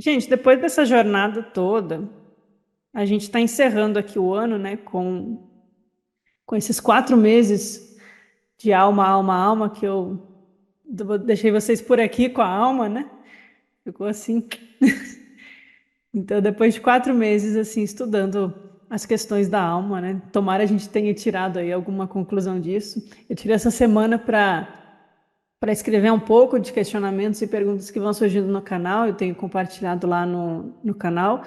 Gente, depois dessa jornada toda, a gente está encerrando aqui o ano, né, com esses 4 meses de alma, alma, alma, que eu deixei vocês por aqui com a alma, né? Ficou assim. Então, depois de 4 meses, assim, estudando as questões da alma, né? Tomara a gente tenha tirado aí alguma conclusão disso. Eu tirei essa semana para escrever um pouco de questionamentos e perguntas que vão surgindo no canal. Eu tenho compartilhado lá no canal,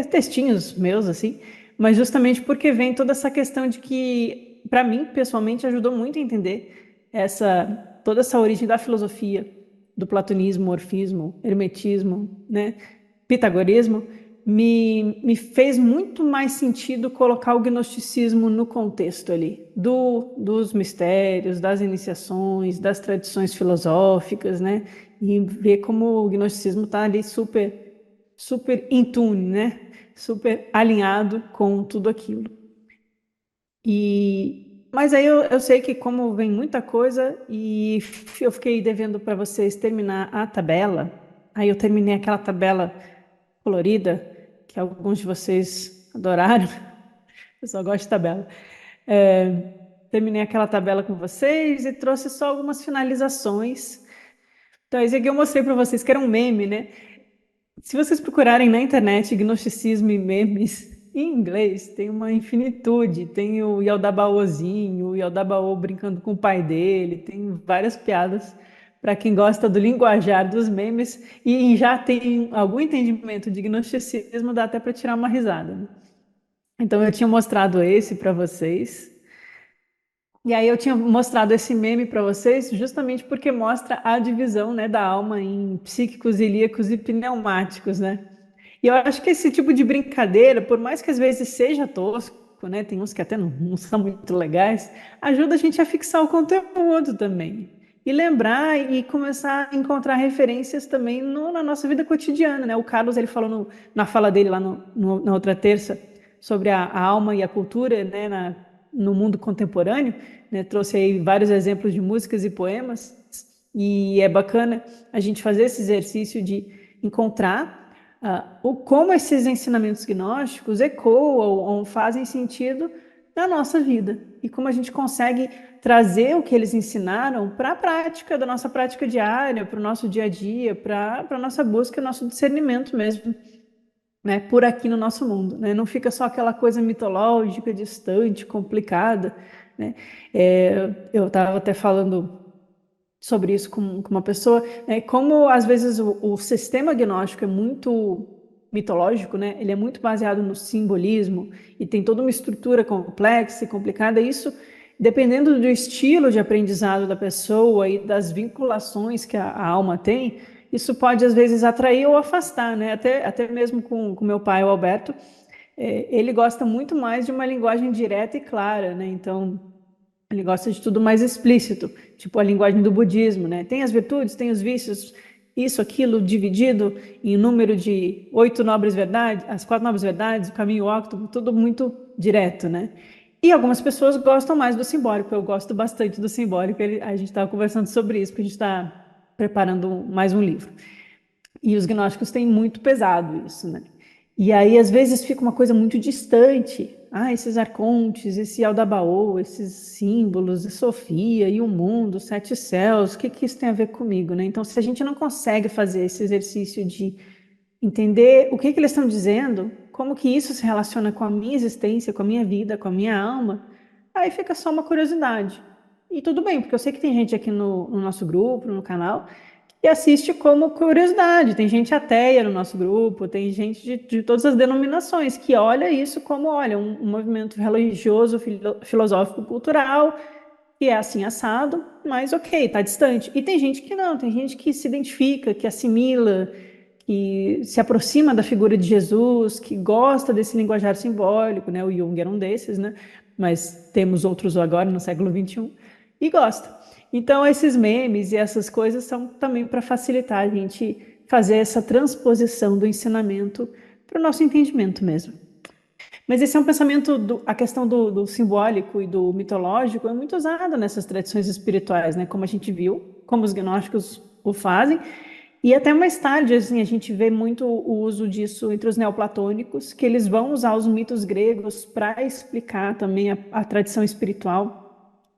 textinhos meus, assim, mas justamente porque vem toda essa questão de que, para mim, pessoalmente, ajudou muito a entender toda essa origem da filosofia, do platonismo, orfismo, hermetismo, né, pitagorismo. Me fez muito mais sentido colocar o gnosticismo no contexto ali, dos mistérios, das iniciações, das tradições filosóficas, né? E ver como o gnosticismo está ali super, super in tune, né? Super alinhado com tudo aquilo. Mas aí eu sei que como vem muita coisa e eu fiquei devendo para vocês terminar a tabela, aí eu terminei aquela tabela colorida, que alguns de vocês adoraram. Eu só gosto de tabela. É, terminei aquela tabela com vocês e trouxe só algumas finalizações. Então, esse aqui eu mostrei para vocês que era um meme, né? Se vocês procurarem na internet gnosticismo e memes em inglês, tem uma infinitude. Tem o Yaldabaozinho, o Yaldabaoth brincando com o pai dele, tem várias piadas para quem gosta do linguajar dos memes e já tem algum entendimento de gnosticismo, dá até para tirar uma risada, né? Então eu tinha mostrado esse para vocês. E aí eu tinha mostrado esse meme para vocês justamente porque mostra a divisão, né, da alma em psíquicos, ilíacos e pneumáticos, né? E eu acho que esse tipo de brincadeira, por mais que às vezes seja tosco, né, tem uns que até não são muito legais, ajuda a gente a fixar o conteúdo também. E lembrar e começar a encontrar referências também na nossa vida cotidiana, né? O Carlos, ele falou na fala dele lá na outra terça sobre a alma e a cultura, né, no mundo contemporâneo, né? Trouxe aí vários exemplos de músicas e poemas, e é bacana a gente fazer esse exercício de encontrar como esses ensinamentos gnósticos ecoam ou fazem sentido na nossa vida e como a gente consegue trazer o que eles ensinaram para a prática, da nossa prática diária, para o nosso dia a dia, para a nossa busca, nosso discernimento mesmo, né, por aqui no nosso mundo, né? Não fica só aquela coisa mitológica, distante, complicada, né? Eu estava até falando sobre isso com uma pessoa, né? Como às vezes o sistema gnóstico é muito mitológico, né? Ele é muito baseado no simbolismo e tem toda uma estrutura complexa e complicada. Isso, dependendo do estilo de aprendizado da pessoa e das vinculações que a alma tem, isso pode às vezes atrair ou afastar, né? Até mesmo com meu pai, o Alberto, ele gosta muito mais de uma linguagem direta e clara, né? Então ele gosta de tudo mais explícito, tipo a linguagem do budismo, né? Tem as virtudes, tem os vícios, isso, aquilo, dividido em número de 8 nobres verdades, as 4 nobres verdades, o caminho óctavo, tudo muito direto, né? E algumas pessoas gostam mais do simbólico, eu gosto bastante do simbólico, a gente estava conversando sobre isso, porque a gente está preparando mais um livro. E os gnósticos têm muito pesado isso, né? E aí, às vezes, fica uma coisa muito distante. Ah, esses arcontes, esse Aldabaoth, esses símbolos, a Sofia e o mundo, os 7 céus, o que que isso tem a ver comigo, né? Então, se a gente não consegue fazer esse exercício de entender o que que eles estão dizendo, como que isso se relaciona com a minha existência, com a minha vida, com a minha alma, aí fica só uma curiosidade. E tudo bem, porque eu sei que tem gente aqui no nosso grupo, no canal, e assiste como curiosidade. Tem gente ateia no nosso grupo, tem gente de todas as denominações que olha isso como, olha, um movimento religioso, filosófico, cultural, que é assim assado, mas ok, está distante. E tem gente que não, tem gente que se identifica, que assimila, que se aproxima da figura de Jesus, que gosta desse linguajar simbólico, né? O Jung era um desses, né? Mas temos outros agora no século XXI, e gosta. Então, esses memes e essas coisas são também para facilitar a gente fazer essa transposição do ensinamento para o nosso entendimento mesmo. Mas esse é um pensamento, a questão do simbólico e do mitológico é muito usada nessas tradições espirituais, né? Como a gente viu, como os gnósticos o fazem, E até mais tarde, assim, a gente vê muito o uso disso entre os neoplatônicos, que eles vão usar os mitos gregos para explicar também a tradição espiritual.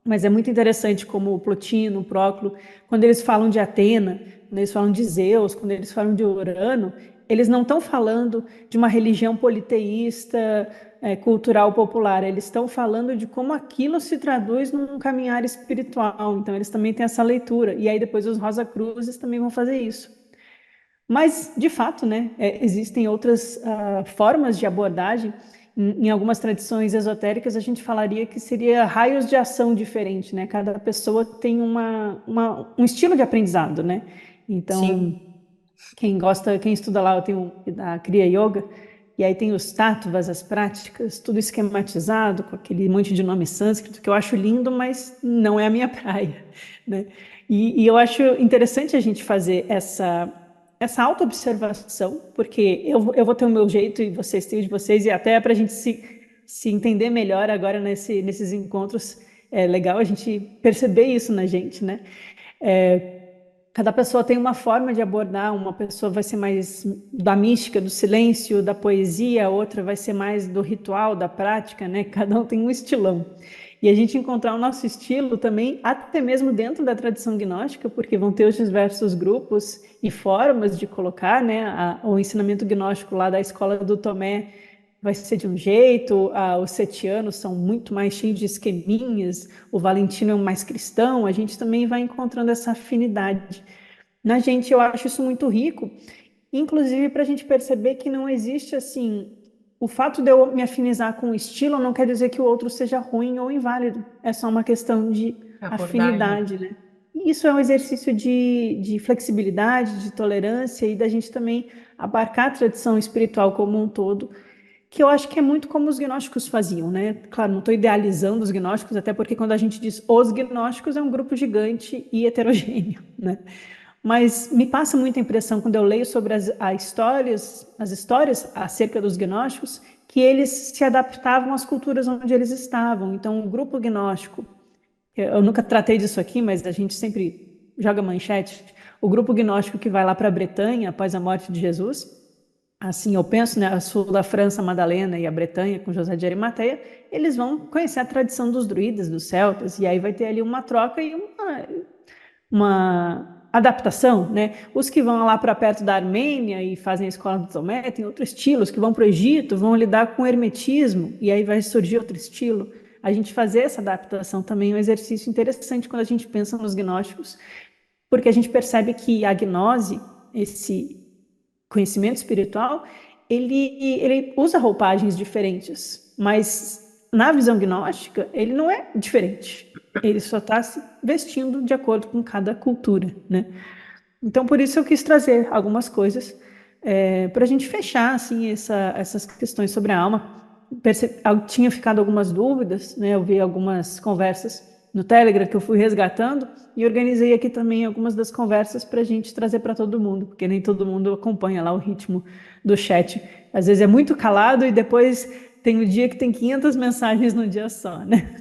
Mas é muito interessante como o Plotino, o Próclo, quando eles falam de Atena, quando eles falam de Zeus, quando eles falam de Urano, eles não estão falando de uma religião politeísta, cultural popular, eles estão falando de como aquilo se traduz num caminhar espiritual. Então, eles também têm essa leitura. E aí, depois, os Rosa Cruzes também vão fazer isso. Mas, de fato, né, existem outras formas de abordagem. Em algumas tradições esotéricas, a gente falaria que seria raios de ação diferente, né? Cada pessoa tem um estilo de aprendizado, né? Então, Sim. quem gosta, quem estuda lá, eu tenho da Kriya Yoga, e aí tem os tattvas, as práticas, tudo esquematizado, com aquele monte de nome sânscrito, que eu acho lindo, mas não é a minha praia, né? E eu acho interessante a gente fazer essa autoobservação, porque eu vou ter o meu jeito e vocês têm o de vocês, e até para a gente se entender melhor agora nesses encontros, é legal a gente perceber isso na gente, né? Cada pessoa tem uma forma de abordar, uma pessoa vai ser mais da mística, do silêncio, da poesia, a outra vai ser mais do ritual, da prática, né? Cada um tem um estilão. E a gente encontrar o nosso estilo também, até mesmo dentro da tradição gnóstica, porque vão ter os diversos grupos e formas de colocar, né? O ensinamento gnóstico lá da escola do Tomé vai ser de um jeito, os setianos são muito mais cheios de esqueminhas, o Valentino é um mais cristão, a gente também vai encontrando essa afinidade. Na gente, eu acho isso muito rico, inclusive para a gente perceber que não existe assim. O fato de eu me afinizar com o estilo não quer dizer que o outro seja ruim ou inválido, é só uma questão de Abordagem. afinidade, né? E isso é um exercício de flexibilidade, de tolerância e da gente também abarcar a tradição espiritual como um todo, que eu acho que é muito como os gnósticos faziam, né? Claro, não estou idealizando os gnósticos, até porque quando a gente diz os gnósticos é um grupo gigante e heterogêneo, né? Mas me passa muita impressão quando eu leio sobre as histórias acerca dos gnósticos, que eles se adaptavam às culturas onde eles estavam. Então, o grupo gnóstico, eu nunca tratei disso aqui, mas a gente sempre joga manchete, o grupo gnóstico que vai lá para a Bretanha após a morte de Jesus, assim, eu penso, né, a sul da França, Madalena e a Bretanha, com José de Arimateia, eles vão conhecer a tradição dos druidas, dos celtas, e aí vai ter ali uma troca e uma adaptação, né? Os que vão lá para perto da Armênia e fazem a escola do Tomé, tem outro estilo, os que vão para o Egito vão lidar com o hermetismo, e aí vai surgir outro estilo. A gente fazer essa adaptação também é um exercício interessante quando a gente pensa nos gnósticos, porque a gente percebe que a gnose, esse conhecimento espiritual, ele usa roupagens diferentes, mas na visão gnóstica, ele não é diferente. Ele só está se vestindo de acordo com cada cultura, né? Então, por isso eu quis trazer algumas coisas para a gente fechar assim essas questões sobre a alma. Eu tinha ficado algumas dúvidas, né? Eu vi algumas conversas no Telegram que eu fui resgatando e organizei aqui também algumas das conversas para a gente trazer para todo mundo, porque nem todo mundo acompanha lá o ritmo do chat. Às vezes é muito calado e depois tem um dia que tem 500 mensagens no dia só, né?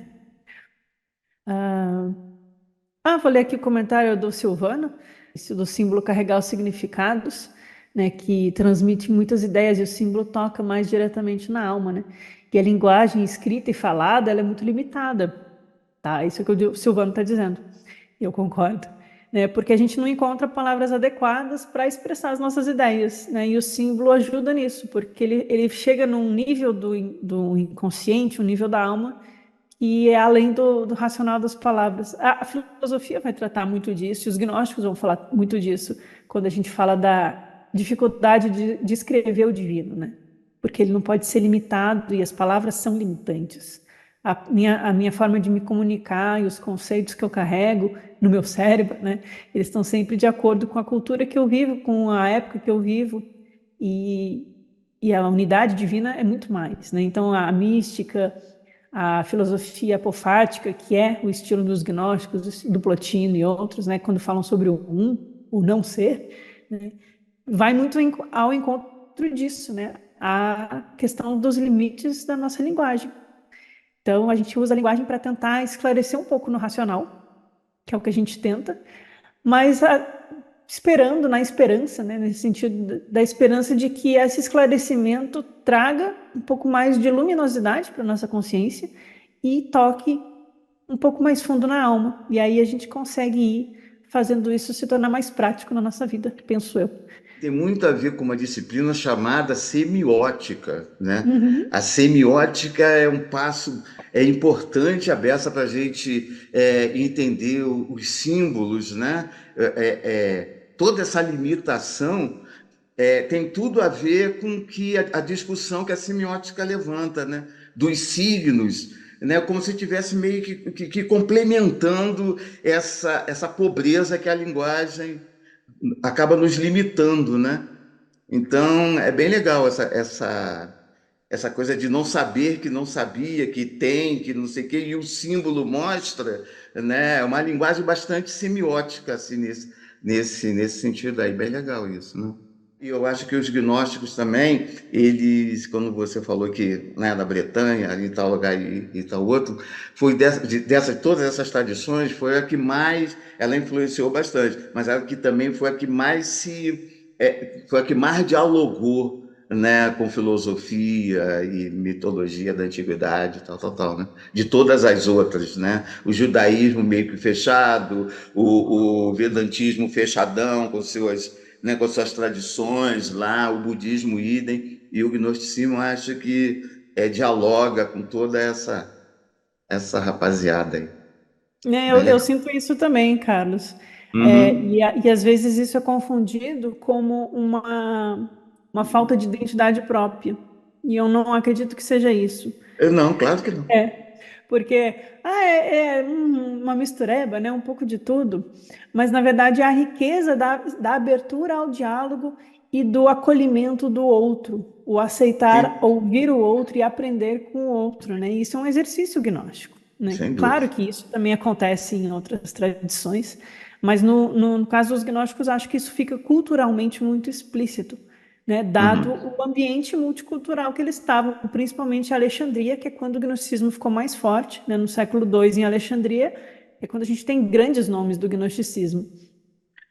Vou ler aqui o comentário do Silvano, isso do símbolo carregar os significados, né, que transmite muitas ideias e o símbolo toca mais diretamente na alma, né? E a linguagem escrita e falada, ela é muito limitada, tá? Isso é o que o Silvano está dizendo. Eu concordo, né? Porque a gente não encontra palavras adequadas para expressar as nossas ideias, né? E o símbolo ajuda nisso, porque ele chega num nível do inconsciente, um nível da alma e é além do racional das palavras. A filosofia vai tratar muito disso, e os gnósticos vão falar muito disso, quando a gente fala da dificuldade de escrever o divino, né? Porque ele não pode ser limitado e as palavras são limitantes. A minha forma de me comunicar e os conceitos que eu carrego no meu cérebro, né? Eles estão sempre de acordo com a cultura que eu vivo, com a época que eu vivo, e a unidade divina é muito mais, né? Então, a mística, a filosofia apofática, que é o estilo dos gnósticos, do Plotino e outros, né, quando falam sobre o não ser, né, vai muito ao encontro disso, né, a questão dos limites da nossa linguagem. Então, a gente usa a linguagem para tentar esclarecer um pouco no racional, que é o que a gente tenta, mas esperando, na esperança, né, nesse sentido da esperança de que esse esclarecimento traga um pouco mais de luminosidade para a nossa consciência e toque um pouco mais fundo na alma. E aí a gente consegue ir fazendo isso se tornar mais prático na nossa vida, penso eu. Tem muito a ver com uma disciplina chamada semiótica, né? Uhum. A semiótica é um passo, é importante a beça para a gente entender os símbolos, né? Toda essa limitação tem tudo a ver com que a discussão que a semiótica levanta, né? Dos signos, né? Como se estivesse meio que complementando essa pobreza que a linguagem acaba nos limitando, né? Então, é bem legal essa coisa de não saber que não sabia, que tem, que não sei o quê, e o símbolo mostra, né? É uma linguagem bastante semiótica, assim, nesse sentido aí. Bem legal isso, né? E eu acho que os gnósticos também, eles, quando você falou que, né, na Bretanha, ali em tal lugar e tal outro, foi todas essas tradições, foi a que mais, ela influenciou bastante, mas a que também foi a que mais foi a que mais dialogou, né, com filosofia e mitologia da antiguidade, tal, né? De todas as outras, né? O judaísmo meio que fechado, o vedantismo fechadão com suas tradições lá, o budismo idem, e o gnosticismo acho que dialoga com toda essa rapaziada aí. Bem Eu legal. sinto isso também, Carlos. Uhum. E às vezes isso é confundido como uma falta de identidade própria. E eu não acredito que seja isso. Não, claro que não. Porque uma mistureba, né? Um pouco de tudo. Mas, na verdade, é a riqueza da abertura ao diálogo e do acolhimento do outro. O aceitar, Sim, ouvir o outro e aprender com o outro, né? E isso é um exercício gnóstico, né? sem Claro dúvida. que isso também acontece em outras tradições, mas no caso dos gnósticos, acho que isso fica culturalmente muito explícito, né, dado Uhum. o ambiente multicultural que eles estavam, principalmente Alexandria, que é quando o gnosticismo ficou mais forte, né, no século II em Alexandria, é quando a gente tem grandes nomes do gnosticismo.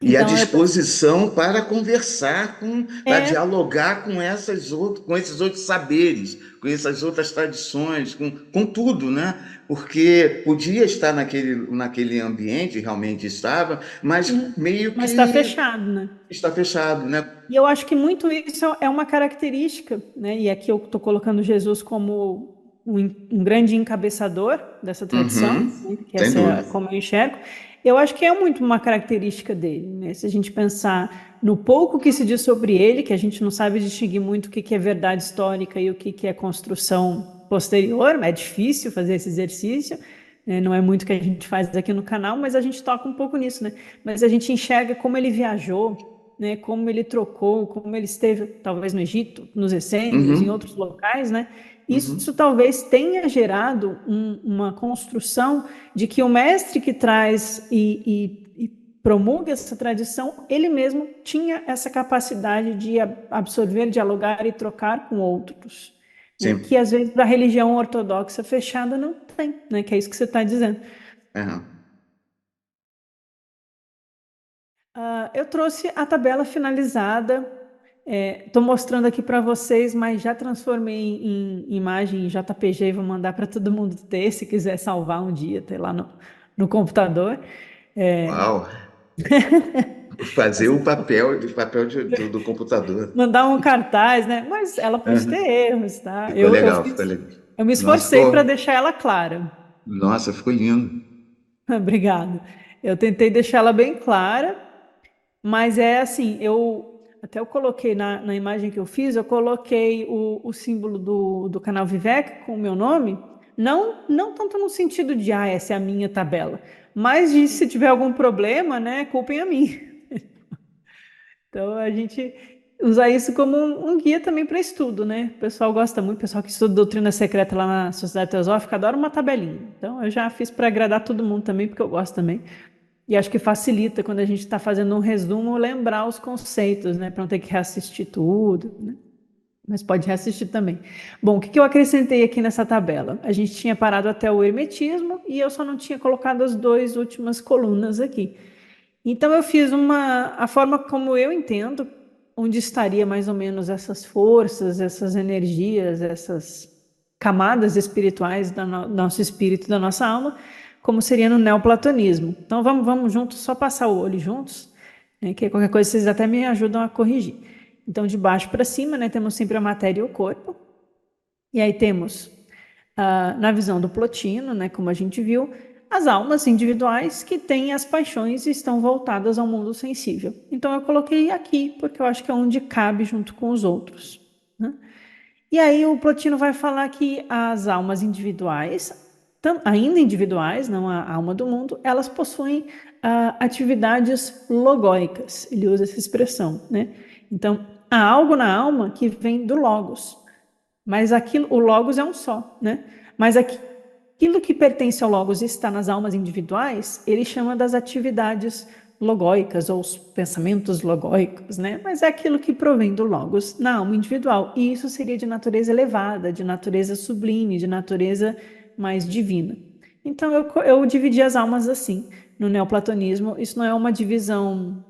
E a Então, disposição para conversar para é, dialogar com esses outros saberes, com essas outras tradições, com tudo, né? Porque podia estar naquele ambiente, realmente estava, mas meio mas está que fechado, né? está fechado, né? E eu acho que muito isso é uma característica, né? E aqui eu estou colocando Jesus como um grande encabeçador dessa tradição, né? Uhum, Que sem essa é dúvida. como eu enxergo. Eu acho que é muito uma característica dele, né? Se a gente pensar no pouco que se diz sobre ele, que a gente não sabe distinguir muito o que que é verdade histórica e o que que é construção posterior, é difícil fazer esse exercício, né? Não é muito que a gente faz aqui no canal, mas a gente toca um pouco nisso, né? Mas a gente enxerga como ele viajou, né, como ele trocou, como ele esteve talvez no Egito, nos essênios, em outros Uhum, locais, né? Isso uhum. talvez tenha gerado uma construção de que o mestre que traz e promulga essa tradição, ele mesmo tinha essa capacidade de absorver, dialogar e trocar com outros, né? Que Sim. às vezes a religião ortodoxa fechada não tem, né? Que é isso que você está dizendo. Aham. Eu trouxe a tabela finalizada. Estou mostrando aqui para vocês, mas já transformei em imagem em JPG e vou mandar para todo mundo ter, se quiser salvar um dia, ter lá no computador. É, Uau! Fazer assim, o papel do computador. mandar um cartaz, né? Mas ela pode ter Aham. erros, tá? Ficou legal, ficou legal. Eu me Nossa, esforcei para ficou, deixar ela clara. nossa, ficou lindo. Obrigada. Eu tentei deixar ela bem clara. Mas é assim, eu coloquei na imagem que eu fiz, eu coloquei o símbolo do canal Vivec com o meu nome, não tanto no sentido de, essa é a minha tabela, mas de se tiver algum problema, né, culpem a mim. Então a gente usa isso como um guia também para estudo, né? O pessoal gosta muito, o pessoal que estuda doutrina secreta lá na Sociedade Teosófica adora uma tabelinha. Então eu já fiz para agradar todo mundo também, porque eu gosto também. E acho que facilita quando a gente está fazendo um resumo lembrar os conceitos, né? Para não ter que reassistir tudo, né? Mas pode reassistir também. Bom, o que que eu acrescentei aqui nessa tabela? A gente tinha parado até o hermetismo e eu só não tinha colocado as duas últimas colunas aqui. Então eu fiz a forma como eu entendo, onde estaria mais ou menos essas forças, essas energias, essas camadas espirituais do nosso espírito, da nossa alma, como seria no neoplatonismo. Então vamos juntos, só passar o olho juntos, né, que qualquer coisa vocês até me ajudam a corrigir. Então de baixo para cima, né, temos sempre a matéria e o corpo. E aí temos, na visão do Plotino, né, como a gente viu, as almas individuais que têm as paixões e estão voltadas ao mundo sensível. Então eu coloquei aqui, porque eu acho que é onde cabe junto com os outros, né? E aí o Plotino vai falar que as almas individuais, ainda individuais, não a alma do mundo, elas possuem atividades logóicas. Ele usa essa expressão, né? Então, há algo na alma que vem do logos, mas aquilo, o logos é um só, né? Mas aquilo que pertence ao logos e está nas almas individuais, ele chama das atividades logóicas ou os pensamentos logóicos, né? Mas é aquilo que provém do logos na alma individual. E isso seria de natureza elevada, de natureza sublime, de natureza mais divina. Então eu dividi as almas assim. No neoplatonismo, isso não é uma divisão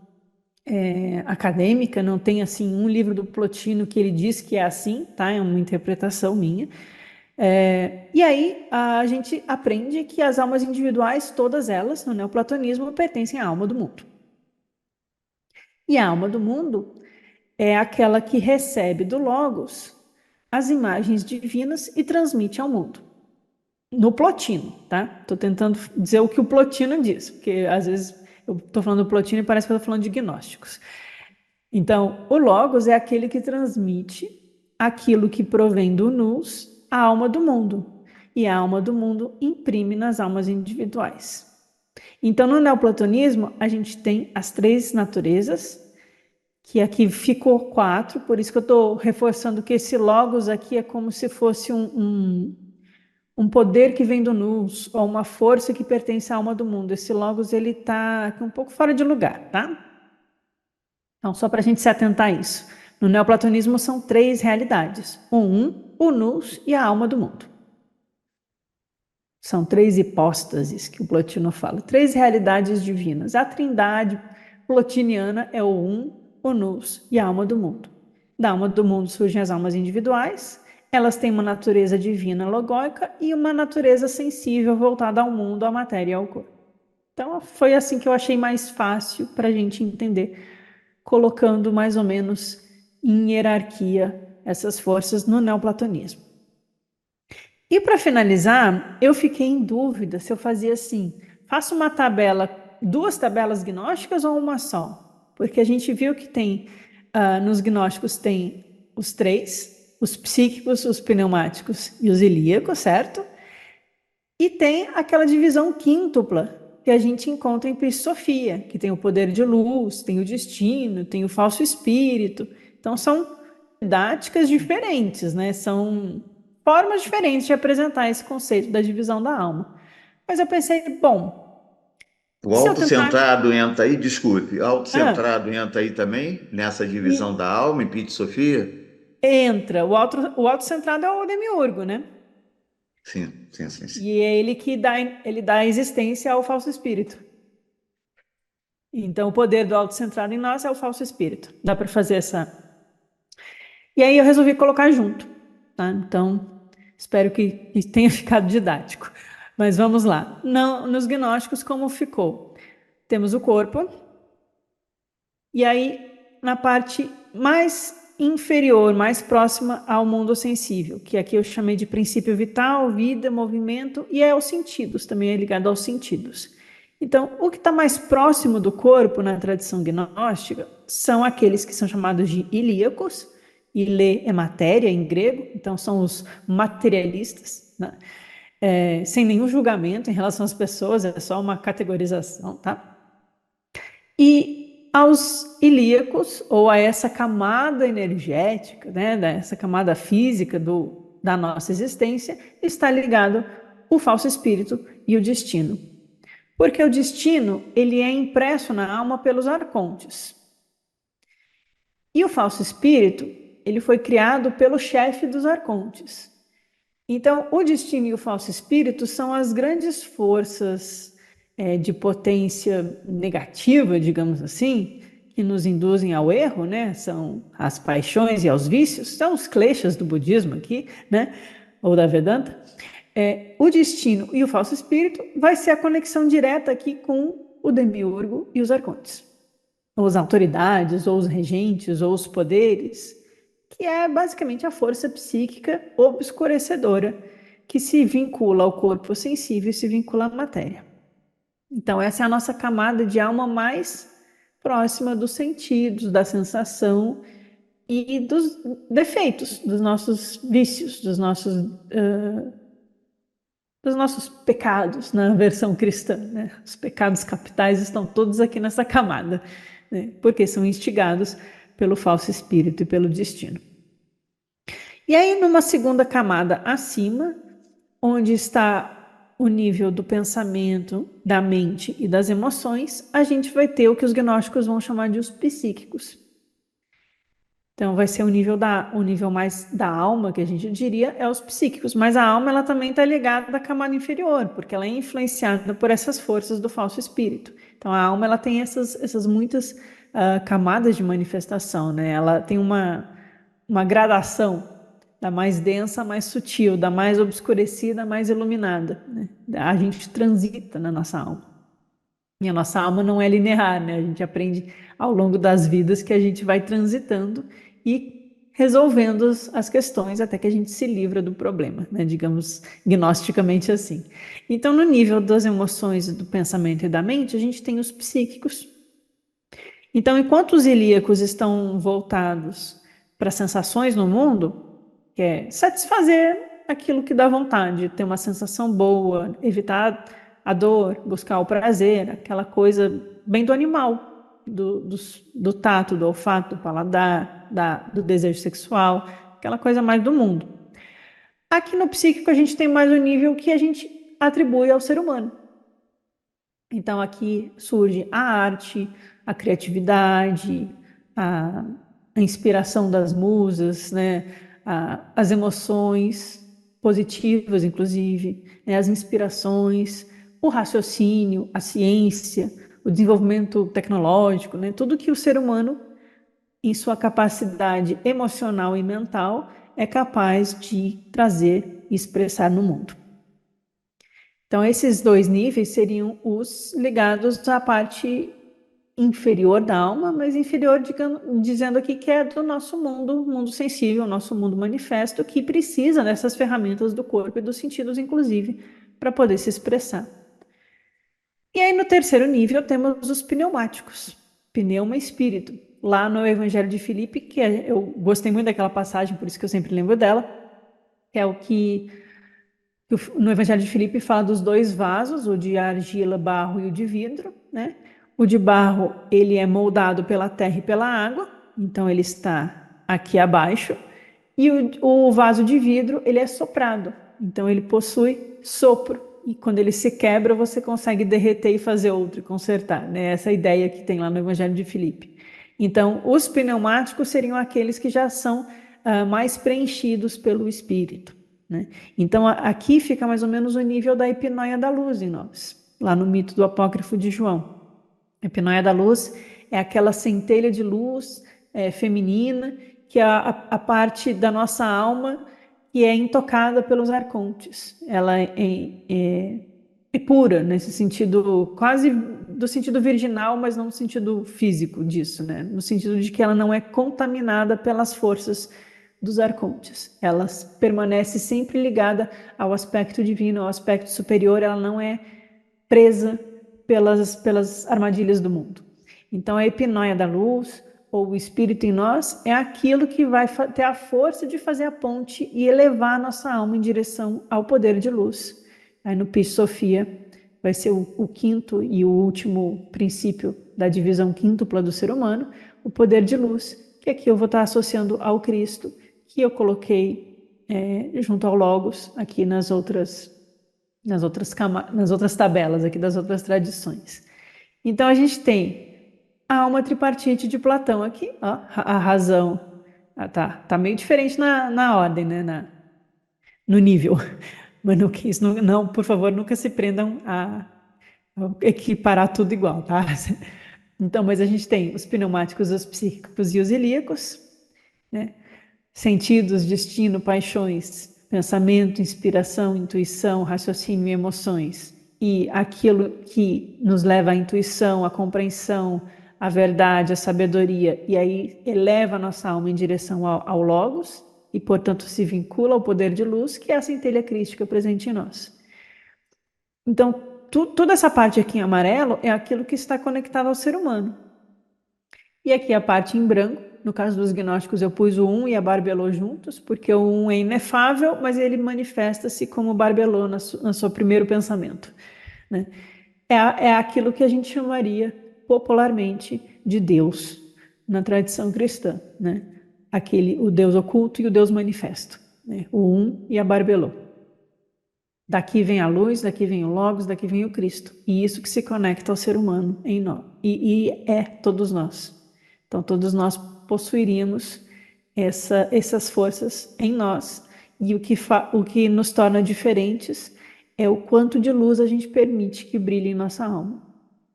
acadêmica, não tem assim um livro do Plotino que ele diz que é assim, tá? É uma interpretação minha. E aí a gente aprende que as almas individuais, todas elas, no neoplatonismo, pertencem à alma do mundo. E a alma do mundo é aquela que recebe do Logos as imagens divinas e transmite ao mundo. No Plotino, tá? Estou tentando dizer o que o Plotino diz, porque às vezes eu estou falando do Plotino e parece que eu estou falando de gnósticos. Então, o Logos é aquele que transmite aquilo que provém do Nous à alma do mundo. E a alma do mundo imprime nas almas individuais. Então, no neoplatonismo, a gente tem as três naturezas, que aqui ficou quatro, por isso que eu estou reforçando que esse Logos aqui é como se fosse um poder que vem do Nous, ou uma força que pertence à alma do mundo. Esse Logos, ele está um pouco fora de lugar, tá? Então, só para a gente se atentar a isso. No neoplatonismo são três realidades: o nous e a alma do mundo. São três hipóstases que o Plotino fala, três realidades divinas. A trindade plotiniana é o nous e a alma do mundo. Da alma do mundo surgem as almas individuais, elas têm uma natureza divina logóica e uma natureza sensível voltada ao mundo, à matéria e ao corpo. Então, foi assim que eu achei mais fácil para a gente entender, colocando mais ou menos em hierarquia essas forças no neoplatonismo. E para finalizar, eu fiquei em dúvida se eu fazia assim, faço uma tabela, duas tabelas gnósticas ou uma só? Porque a gente viu que tem, nos gnósticos tem os três, os psíquicos, os pneumáticos e os ilíacos, certo? E tem aquela divisão quíntupla que a gente encontra em Sofia, que tem o poder de luz, tem o destino, tem o falso espírito. Então são didáticas diferentes, né? São formas diferentes de apresentar esse conceito da divisão da alma. Mas eu pensei, bom, O e se eu tentar. autocentrado entra aí, desculpe, o Ah, autocentrado entra aí também, nessa divisão da alma, em Pit Sofia? entra. O autocentrado é o demiurgo, né? Sim, sim, sim, sim. E é ele dá existência ao falso espírito. Então, o poder do autocentrado em nós é o falso espírito. Dá para fazer essa. E aí eu resolvi colocar junto, tá? Então, espero que tenha ficado didático. Mas vamos lá. Não, nos gnósticos, como ficou? Temos o corpo, e aí na parte mais inferior, mais próxima ao mundo sensível, que aqui eu chamei de princípio vital, vida, movimento, e é aos sentidos, também é ligado aos sentidos. Então, o que está mais próximo do corpo na tradição gnóstica são aqueles que são chamados de ilíacos, ilê é matéria em grego, então são os materialistas, né? Sem nenhum julgamento em relação às pessoas, é só uma categorização, tá? E aos ilíacos, ou a essa camada energética, né, essa camada física da nossa existência, está ligado o falso espírito e o destino. Porque o destino, ele é impresso na alma pelos arcontes. E o falso espírito, ele foi criado pelo chefe dos arcontes. Então, o destino e o falso espírito são as grandes forças de potência negativa, digamos assim, que nos induzem ao erro, né? São as paixões e aos vícios, são os kleshas do budismo aqui, né? Ou da Vedanta. O destino e o falso espírito vai ser a conexão direta aqui com o demiurgo e os arcontes, ou as autoridades, ou os regentes, ou os poderes, que é basicamente a força psíquica obscurecedora que se vincula ao corpo sensível e se vincula à matéria. Então, essa é a nossa camada de alma mais próxima dos sentidos, da sensação e dos defeitos, dos nossos vícios, dos nossos pecados na versão cristã, né? Os pecados capitais estão todos aqui nessa camada, né? Porque são instigados pelo falso espírito e pelo destino. E aí, numa segunda camada acima, onde está o nível do pensamento, da mente e das emoções, a gente vai ter o que os gnósticos vão chamar de os psíquicos. Então, vai ser o nível mais da alma, que a gente diria, é os psíquicos. Mas a alma, ela também está ligada à camada inferior, porque ela é influenciada por essas forças do falso espírito. Então, a alma, ela tem essas muitas camadas de manifestação, né? Ela tem uma gradação da mais densa à mais sutil, da mais obscurecida à mais iluminada, né? A gente transita na nossa alma. E a nossa alma não é linear, né? A gente aprende ao longo das vidas que a gente vai transitando e resolvendo as questões até que a gente se livra do problema, né? Digamos, gnosticamente assim. Então, no nível das emoções, do pensamento e da mente, a gente tem os psíquicos. Então, enquanto os ilíacos estão voltados para sensações no mundo, que é satisfazer aquilo que dá vontade, ter uma sensação boa, evitar a dor, buscar o prazer, aquela coisa bem do animal, do tato, do olfato, do paladar, do desejo sexual, aquela coisa mais do mundo. Aqui no psíquico a gente tem mais o nível que a gente atribui ao ser humano. Então aqui surge a arte, a criatividade, a inspiração das musas, né? As emoções positivas, inclusive, né? As inspirações, o raciocínio, a ciência, o desenvolvimento tecnológico, né? Tudo que o ser humano, em sua capacidade emocional e mental, é capaz de trazer e expressar no mundo. Então, esses dois níveis seriam os ligados à parte inferior da alma, mas inferior, dizendo aqui que é do nosso mundo sensível, nosso mundo manifesto, que precisa dessas ferramentas do corpo e dos sentidos, inclusive, para poder se expressar. E aí, no terceiro nível, temos os pneumáticos, pneuma e espírito. Lá no Evangelho de Filipe, eu gostei muito daquela passagem, por isso que eu sempre lembro dela, que é o que no Evangelho de Filipe fala dos dois vasos, o de argila, barro e o de vidro, né? O de barro, ele é moldado pela terra e pela água, então ele está aqui abaixo, e o vaso de vidro, ele é soprado, então ele possui sopro, e quando ele se quebra, você consegue derreter e fazer outro, e consertar, né? Essa é a ideia que tem lá no Evangelho de Filipe. Então, os pneumáticos seriam aqueles que já são mais preenchidos pelo Espírito, né? Então, aqui fica mais ou menos o nível da hipnoia da luz em nós, lá no mito do apócrifo de João. A hipnoia da luz é aquela centelha de luz feminina, que é a parte da nossa alma que é intocada pelos arcontes. Ela é pura, nesse sentido, quase do sentido virginal, mas não no sentido físico disso, né? No sentido de que ela não é contaminada pelas forças dos arcontes. Ela permanece sempre ligada ao aspecto divino, ao aspecto superior, ela não é presa pelas armadilhas do mundo. Então, a hipnoia da luz, ou o espírito em nós, é aquilo que vai ter a força de fazer a ponte e elevar a nossa alma em direção ao poder de luz. Aí no Pi Sofia vai ser o quinto e o último princípio da divisão quíntupla do ser humano, o poder de luz, que aqui eu vou estar associando ao Cristo, que eu coloquei junto ao Logos, aqui nas outras tabelas aqui das outras tradições. Então a gente tem a alma tripartite de Platão aqui, ó, a razão. Tá meio diferente na ordem, né? No nível. Mas não, por favor, nunca se prendam Vou equiparar tudo igual, tá? Então, mas a gente tem os pneumáticos, os psíquicos e os ilíacos, né? Sentidos, destino, paixões, pensamento, inspiração, intuição, raciocínio e emoções. E aquilo que nos leva à intuição, à compreensão, à verdade, à sabedoria, e aí eleva a nossa alma em direção ao Logos, e portanto se vincula ao poder de luz, que é a centelha crística presente em nós. Então, toda essa parte aqui em amarelo é aquilo que está conectado ao ser humano. E aqui a parte em branco, no caso dos gnósticos, eu pus o 1 e a Barbelô juntos, porque o 1 é inefável, mas ele manifesta-se como Barbelô no seu primeiro pensamento, né? É aquilo que a gente chamaria popularmente de Deus na tradição cristã, né? O Deus oculto e o Deus manifesto, né? O 1 e a Barbelô. Daqui vem a luz, daqui vem o Logos, daqui vem o Cristo. E isso que se conecta ao ser humano em nós. E é todos nós. Então, todos nós possuiríamos essas forças em nós. E o que nos torna diferentes é o quanto de luz a gente permite que brilhe em nossa alma.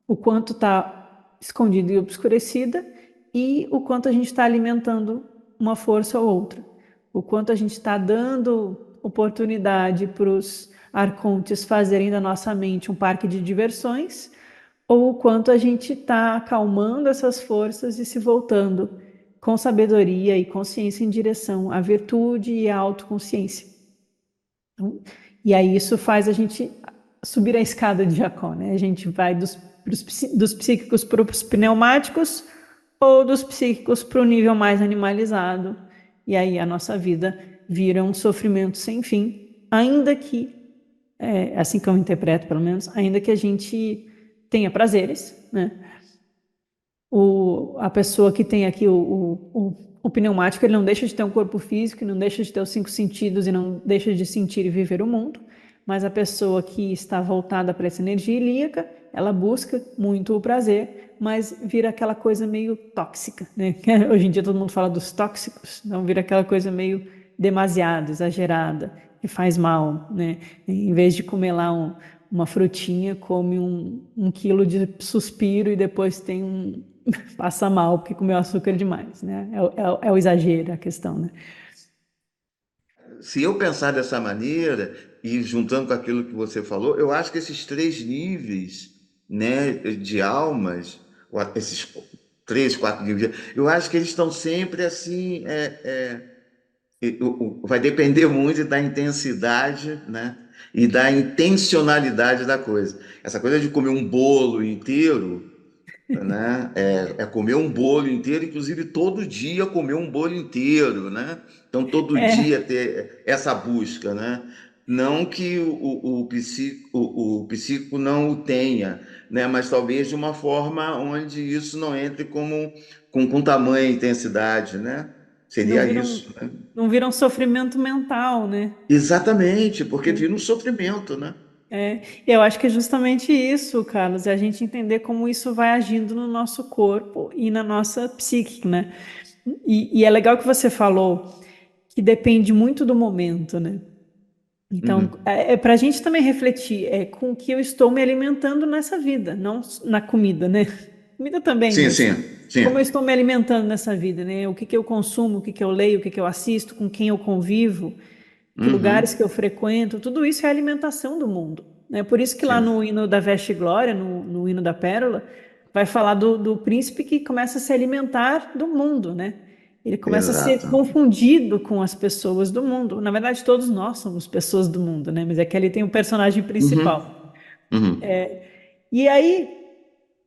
O quanto está escondido e obscurecida e o quanto a gente está alimentando uma força ou outra. O quanto a gente está dando oportunidade para os arcontes fazerem da nossa mente um parque de diversões, ou o quanto a gente está acalmando essas forças e se voltando com sabedoria e consciência em direção à virtude e à autoconsciência. Então, e aí isso faz a gente subir a escada de Jacó, né? A gente vai dos psíquicos para os pneumáticos ou dos psíquicos para o nível mais animalizado. E aí a nossa vida vira um sofrimento sem fim, ainda que, assim que eu interpreto pelo menos, ainda que a gente tenha prazeres, né? A pessoa que tem aqui o pneumático, ele não deixa de ter um corpo físico, não deixa de ter os 5 sentidos e não deixa de sentir e viver o mundo, mas a pessoa que está voltada para essa energia ilíaca, ela busca muito o prazer, mas vira aquela coisa meio tóxica, né? Hoje em dia todo mundo fala dos tóxicos, então vira aquela coisa meio demasiada, exagerada, que faz mal, né? Em vez de comer lá uma frutinha, come um quilo de suspiro e depois passa mal porque comeu açúcar demais, né? É o exagero a questão, né? Se eu pensar dessa maneira, e juntando com aquilo que você falou, eu acho que esses três níveis, né, de almas, esses três, quatro níveis, eu acho que eles estão sempre assim, vai depender muito da intensidade, né, e da intencionalidade da coisa. Essa coisa de comer um bolo inteiro, né? É comer um bolo inteiro, inclusive todo dia comer um bolo inteiro, né? Então todo dia É, ter essa busca, né? Não que o psíquico não o tenha, né? Mas talvez de uma forma onde isso não entre com tamanha intensidade, né? não Seria vira isso, um, né? não vira um sofrimento mental, né? Exatamente, porque vira um sofrimento, né? Eu acho que é justamente isso, Carlos, é a gente entender como isso vai agindo no nosso corpo e na nossa psique, né? E é legal que você falou que depende muito do momento, né? Então, Uhum. para a gente também refletir com o que eu estou me alimentando nessa vida, não na comida, né? Comida também, Sim, mas sim, como eu sim. estou me alimentando nessa vida, né? O que que eu consumo, o que que eu leio, o que que eu assisto, com quem eu convivo, que lugares que Uhum. eu frequento, tudo isso é alimentação do mundo, né? Por isso que lá Sim, no hino da Veste e Glória, no hino da Pérola, vai falar do príncipe que começa a se alimentar do mundo, né? Ele começa a ser exato. confundido com as pessoas do mundo. Na verdade, todos nós somos pessoas do mundo, né? Mas é que ali tem o personagem Uhum. principal. Uhum. E aí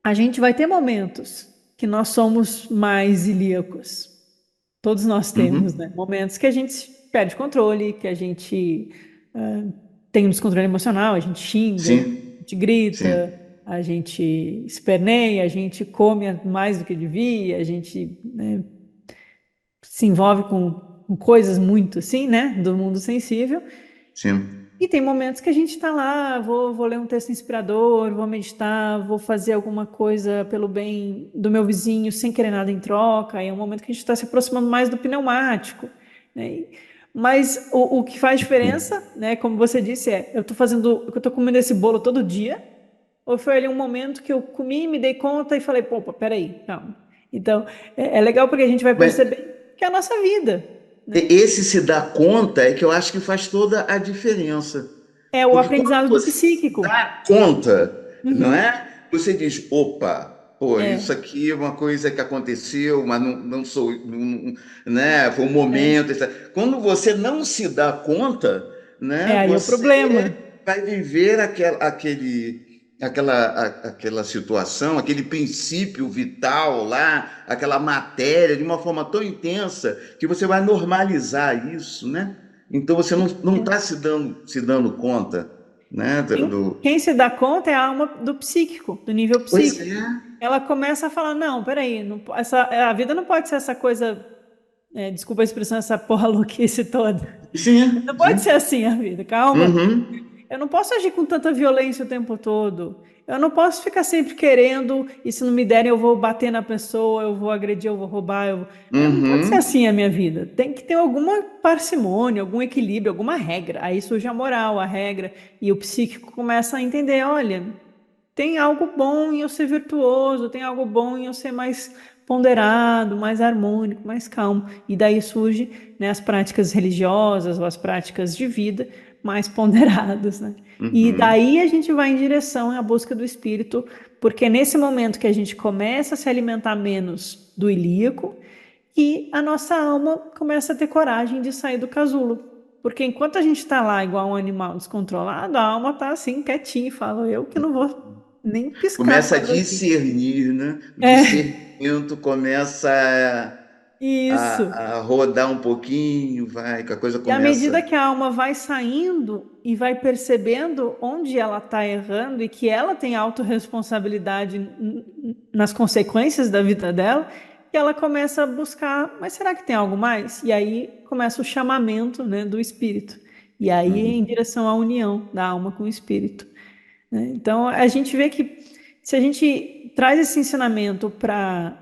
a gente vai ter momentos que nós somos mais ilíacos. Todos nós temos, né? Uhum. Momentos que a gente perde controle, que a gente tem um descontrole emocional, a gente xinga, Sim, a gente grita, sim, a gente esperneia, a gente come mais do que devia, a gente, né, se envolve com coisas muito assim, né? Do mundo sensível. sim. E tem momentos que a gente está lá, vou ler um texto inspirador, vou meditar, vou fazer alguma coisa pelo bem do meu vizinho sem querer nada em troca. E é um momento que a gente está se aproximando mais do pneumático, né? Mas o que faz diferença, né, como você disse, eu estou comendo esse bolo todo dia, Ou foi ali um momento que eu comi, me dei conta e falei, pô, peraí, calma. Então, é legal porque a gente vai Mas perceber que é a nossa vida, né? esse se dar conta é que eu acho que faz toda a diferença. É o Porque quando aprendizado do você se psíquico. dá conta, não Uhum. é? Você diz, opa, pô, isso É, aqui é uma coisa que aconteceu, mas não sou, né? Foi um momento, etc. Quando você não se dá conta, né? aí é o Você problema. vai viver aquela situação, aquele princípio vital lá, aquela matéria de uma forma tão intensa que você vai normalizar isso, né? Então você não É. está se dando conta, né? Quem se dá conta é a alma do psíquico, do nível Pois psíquico. é, Ela começa a falar, não, peraí, não, a vida não pode ser essa coisa, desculpa a expressão, essa porra louquice toda. Não sim, pode ser sim. assim a vida, calma. Uhum, Eu não posso agir com tanta violência o tempo todo. Eu não posso ficar sempre querendo, e se não me derem, eu vou bater na pessoa, eu vou agredir, eu vou roubar. Não pode ser uhum. assim a minha vida. Tem que ter alguma parcimônia, algum equilíbrio, alguma regra. Aí surge a moral, a regra, e o psíquico começa a entender: olha, tem algo bom em eu ser virtuoso, tem algo bom em eu ser mais ponderado, mais harmônico, mais calmo. E daí surge, né, as práticas religiosas ou as práticas de vida mais ponderadas, né? E Uhum. daí a gente vai em direção à busca do espírito, porque nesse momento que a gente começa a se alimentar menos do ilíaco e a nossa alma começa a ter coragem de sair do casulo. Porque enquanto a gente está lá igual um animal descontrolado, a alma está assim, quietinha, e fala, eu que não vou nem piscar Começa a fora daqui. discernir, né? O É, discernimento começa isso. a rodar um pouquinho, vai, que a coisa E à medida começa. que a alma vai saindo e vai percebendo onde ela está errando e que ela tem autorresponsabilidade nas consequências da vida dela, que ela começa a buscar, mas será que tem algo mais? E aí começa o chamamento, né, do espírito. E aí é em Uhum. direção à união da alma com o espírito, né? Então a gente vê que se a gente traz esse ensinamento para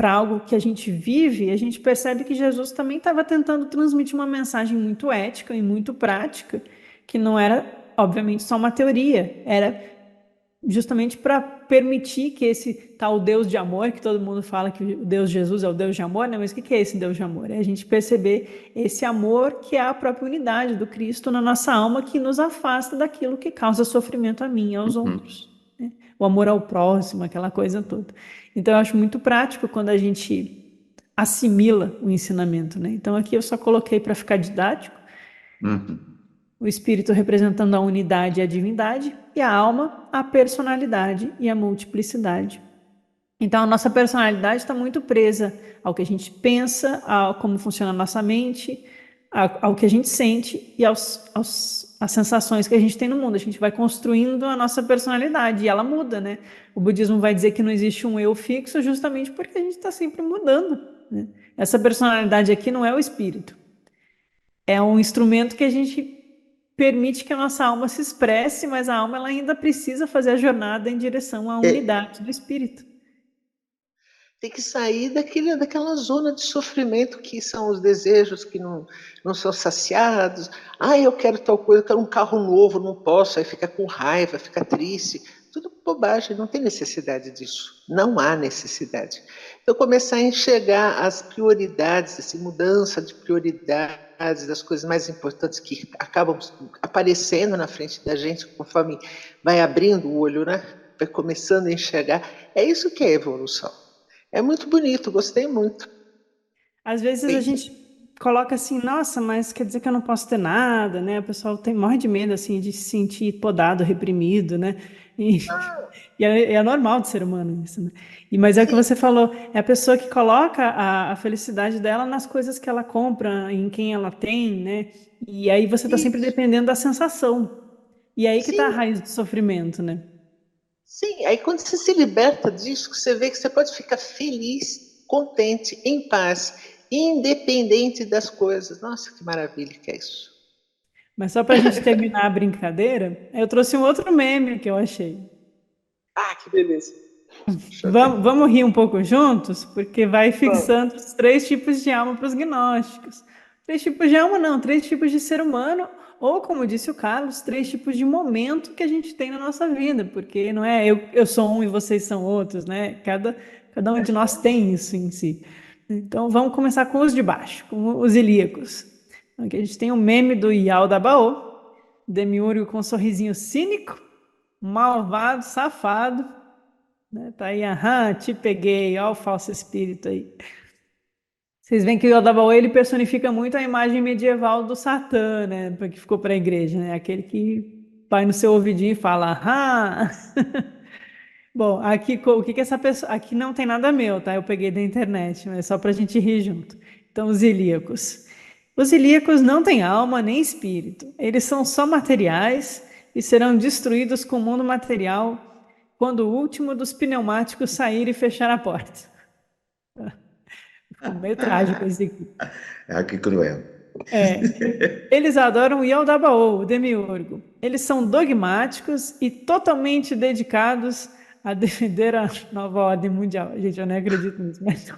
algo que a gente vive, a gente percebe que Jesus também estava tentando transmitir uma mensagem muito ética e muito prática, que não era, obviamente, só uma teoria, era justamente para permitir que esse tal Deus de amor, que todo mundo fala que o Deus Jesus é o Deus de amor, né? Mas o que é esse Deus de amor? É a gente perceber esse amor que é a própria unidade do Cristo na nossa alma, que nos afasta daquilo que causa sofrimento a mim e aos Uhum. outros, né? O amor ao próximo, aquela coisa toda. Então, eu acho muito prático quando a gente assimila o ensinamento, né? Então, aqui eu só coloquei para ficar didático, Uhum. o espírito representando a unidade e a divindade, e a alma, a personalidade e a multiplicidade. Então, a nossa personalidade está muito presa ao que a gente pensa, a como funciona a nossa mente, ao que a gente sente e às sensações que a gente tem no mundo. A gente vai construindo a nossa personalidade e ela muda, né? O budismo vai dizer que não existe um eu fixo justamente porque a gente está sempre mudando, né? Essa personalidade aqui não é o espírito, é um instrumento que a gente permite que a nossa alma se expresse, mas a alma ela ainda precisa fazer a jornada em direção à É, unidade do espírito. Tem que sair daquela zona de sofrimento que são os desejos que não são saciados. Ah, eu quero tal coisa, eu quero um carro novo, não posso, aí fica com raiva, fica triste. Tudo bobagem, não tem necessidade disso. Não há necessidade. Então, começar a enxergar as prioridades, essa mudança de prioridades, das coisas mais importantes que acabam aparecendo na frente da gente conforme vai abrindo o olho, né? Vai começando a enxergar. É isso que é evolução. É muito bonito, gostei muito. Às vezes a E, gente coloca assim, nossa, mas quer dizer que eu não posso ter nada, né? O pessoal morre de medo assim de se sentir podado, reprimido, né? E, é normal de ser humano isso, né? Mas é o que sim, você falou, é a pessoa que coloca a felicidade dela nas coisas que ela compra, em quem ela tem, né? E aí você está sempre isso, dependendo da sensação. E aí que está a sim, raiz do sofrimento, né? sim. Aí quando você se liberta disso, você vê que você pode ficar feliz, contente, em paz, independente das coisas. Nossa, que maravilha que é isso. Mas só para a gente terminar a brincadeira, eu trouxe um outro meme que eu achei. Ah, que beleza. Deixa eu Vamos, ver. vamos rir um pouco juntos, porque vai Vamos. fixando os três tipos de alma para os gnósticos. Três tipos de alma, não, três tipos de ser humano, ou como disse o Carlos, três tipos de momento que a gente tem na nossa vida, porque não é eu sou um e vocês são outros, né? Cada um de nós tem isso em si. Então vamos começar com os de baixo, com os ilíacos. Aqui a gente tem o meme do Yao da Baô, Demiurgo com um sorrisinho cínico, malvado, safado, né? Tá aí, aham, te peguei, ó o falso espírito aí. Vocês veem que o Odabaô, ele personifica muito a imagem medieval do Satã, né? Que ficou para a igreja, né? Aquele que vai no seu ouvidinho e fala, ah! Bom, aqui o que que essa pessoa. Aqui não tem nada meu, tá? Eu peguei da internet, mas só para a gente rir junto. Então, os ilíacos. Os ilíacos não têm alma nem espírito. Eles são só materiais e serão destruídos com o mundo material quando o último dos pneumáticos sair e fechar a porta. Ficou meio trágico esse aqui. Ah, que cruel. Eles adoram o Yaldabaoth, o demiurgo. Eles são dogmáticos e totalmente dedicados a defender a nova ordem mundial. Gente, eu nem acredito nisso, mas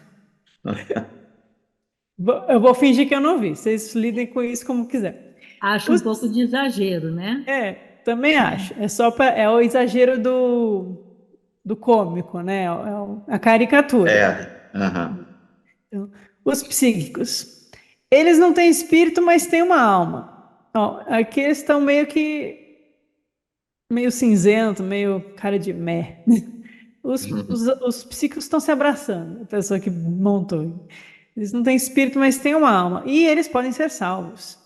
eu vou fingir que eu não vi. Vocês lidem com isso como quiser. Acho um pouco de exagero, né? Também acho. É o exagero do cômico, né? A caricatura. Então, os psíquicos. Eles não têm espírito, mas têm uma alma. Ó, aqui eles estão meio cinzento, meio cara de meh. Os psíquicos estão se abraçando, a pessoa que montou. Eles não têm espírito, mas têm uma alma. E eles podem ser salvos.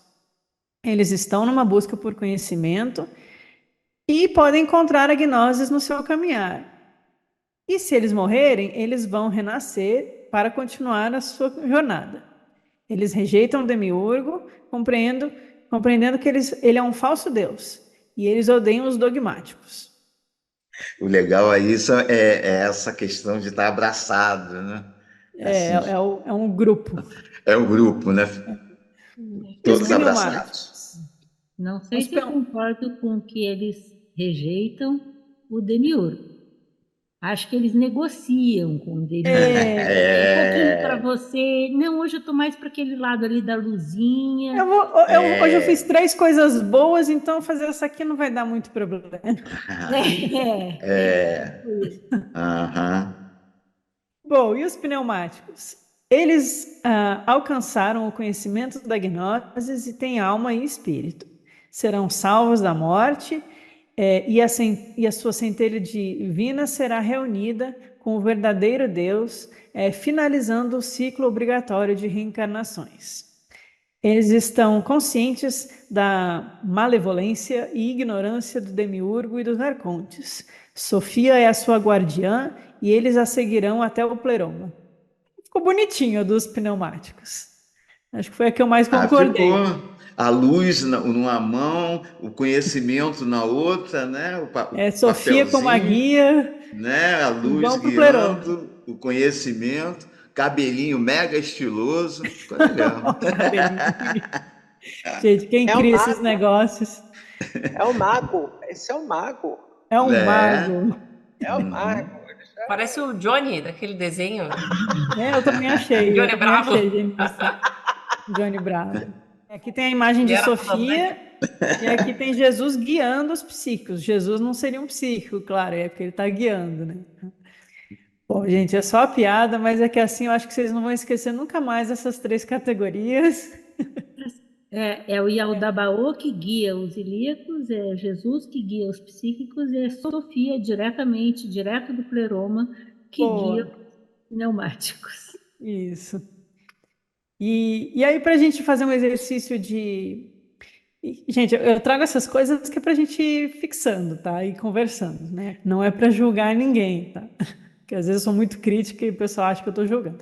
Eles estão numa busca por conhecimento e podem encontrar a gnoses no seu caminhar. E se eles morrerem, eles vão renascer para continuar a sua jornada. Eles rejeitam o demiurgo, compreendendo que ele é um falso Deus. E eles odeiam os dogmáticos. O legal aí é essa questão de estar abraçado, né? Assim, É um grupo. é um grupo, né? Todos abraçados. Não sei se eu concordo com que eles rejeitam o demiurgo. Acho que eles negociam com o demiurgo. Um pouquinho para você. Não, hoje eu estou mais para aquele lado ali da luzinha. Hoje eu fiz 3 coisas boas, então fazer essa aqui não vai dar muito problema. Bom, e os pneumáticos? Eles alcançaram o conhecimento da gnose e têm alma e espírito. Serão salvos da morte e a sua centelha divina será reunida com o verdadeiro Deus, finalizando o ciclo obrigatório de reencarnações. Eles estão conscientes da malevolência e ignorância do demiurgo e dos arcontes. Sofia é a sua guardiã e eles a seguirão até o pleroma. Ficou bonitinho dos pneumáticos. Acho que foi a que eu mais concordei. Ficou a luz numa mão, o conhecimento na outra, né? Sofia como a guia, né? A luz guiando, o conhecimento, cabelinho mega estiloso, ficou legal. Gente, quem cria esses negócios? É o mago, esse é o mago. É um mago. É o mago. Parece o Johnny, daquele desenho. Eu também achei. Johnny Bravo. Johnny Bravo. Aqui tem a imagem de Sofia e aqui tem Jesus guiando os psíquicos. Jesus não seria um psíquico, claro, é porque ele está guiando, né? Bom, gente, é só a piada, mas é que assim eu acho que vocês não vão esquecer nunca mais essas 3 categorias. É o Yaldabaoth que guia os ilíacos, é Jesus que guia os psíquicos e é Sofia direto do pleroma, que guia os pneumáticos. Isso. E aí, para a gente fazer um exercício de... Gente, eu trago essas coisas que é para a gente ir fixando, tá? E conversando, né? Não é para julgar ninguém, tá? Porque às vezes eu sou muito crítica e o pessoal acha que eu estou julgando.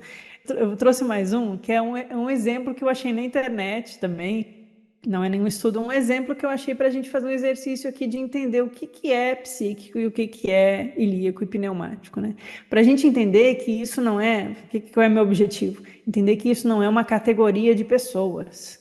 Eu trouxe mais um, que é um exemplo que eu achei na internet também. Não é nenhum estudo, é um exemplo que eu achei para a gente fazer um exercício aqui de entender o que é psíquico e o que é ilíaco e pneumático, né? Para a gente entender que isso não é... Qual é meu objetivo? Entender que isso não é uma categoria de pessoas,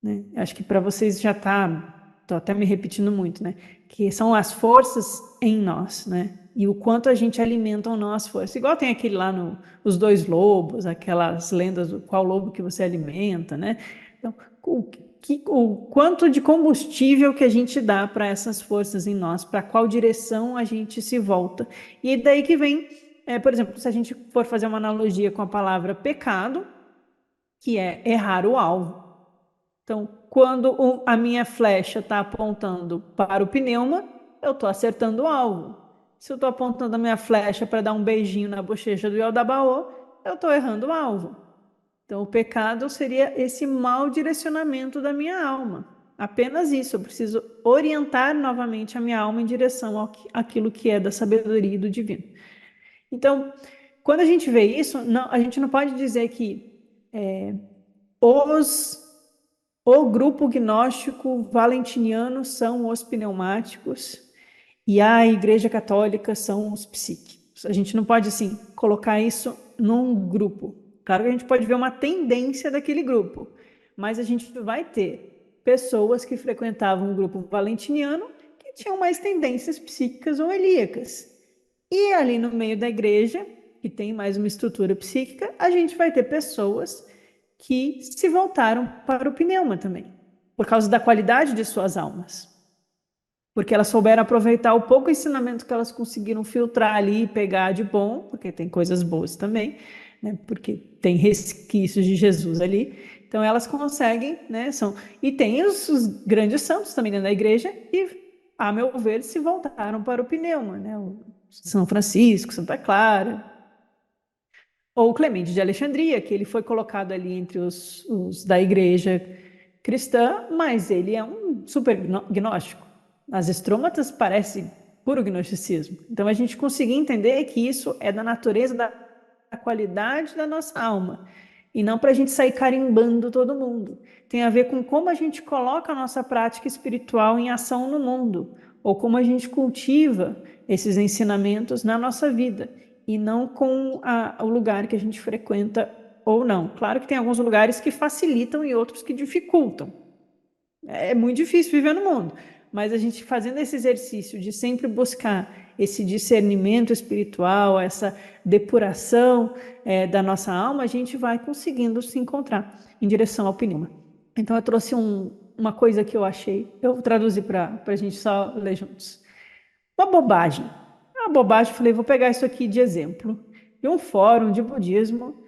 né? Acho que para vocês já estou até me repetindo muito, né? que são as forças em nós, né? E o quanto a gente alimenta ou não as forças. Igual tem aquele lá no Os Dois Lobos, aquelas lendas do qual lobo que você alimenta, né? Então, o quanto de combustível que a gente dá para essas forças em nós, para qual direção a gente se volta. E daí que vem, por exemplo, se a gente for fazer uma analogia com a palavra pecado, que é errar o alvo. Então, quando a minha flecha está apontando para o pneuma, eu estou acertando o alvo. Se eu estou apontando a minha flecha para dar um beijinho na bochecha do Yaldabaoth, eu estou errando o alvo. Então, o pecado seria esse mau direcionamento da minha alma. Apenas isso, eu preciso orientar novamente a minha alma em direção àquilo que é da sabedoria e do divino. Então, quando a gente vê isso, a gente não pode dizer que o grupo gnóstico valentiniano são os pneumáticos e a Igreja Católica são os psíquicos. A gente não pode, assim, colocar isso num grupo. Claro que a gente pode ver uma tendência daquele grupo, mas a gente vai ter pessoas que frequentavam o grupo valentiniano que tinham mais tendências psíquicas ou helíacas. E ali no meio da igreja, que tem mais uma estrutura psíquica, a gente vai ter pessoas que se voltaram para o pneuma também, por causa da qualidade de suas almas. Porque elas souberam aproveitar o pouco ensinamento que elas conseguiram filtrar ali e pegar de bom, porque tem coisas boas também, né? Porque tem resquícios de Jesus ali. Então elas conseguem, né? E tem os grandes santos também dentro da igreja e, a meu ver, se voltaram para o pneuma, né? O São Francisco, Santa Clara, ou Clemente de Alexandria, que ele foi colocado ali entre os da igreja cristã, mas ele é um super gnóstico. As estrômatas parecem puro gnosticismo. Então, a gente conseguir entender que isso é da natureza da qualidade da nossa alma, e não para a gente sair carimbando todo mundo. Tem a ver com como a gente coloca a nossa prática espiritual em ação no mundo, ou como a gente cultiva esses ensinamentos na nossa vida, e não com o lugar que a gente frequenta ou não. Claro que tem alguns lugares que facilitam e outros que dificultam. É muito difícil viver no mundo, mas a gente fazendo esse exercício de sempre buscar esse discernimento espiritual, essa depuração da nossa alma, a gente vai conseguindo se encontrar em direção ao pneuma. Então eu trouxe uma coisa que eu achei, eu traduzi para a gente só ler juntos. Uma bobagem. Uma bobagem, falei, vou pegar isso aqui de exemplo. De um fórum de budismo,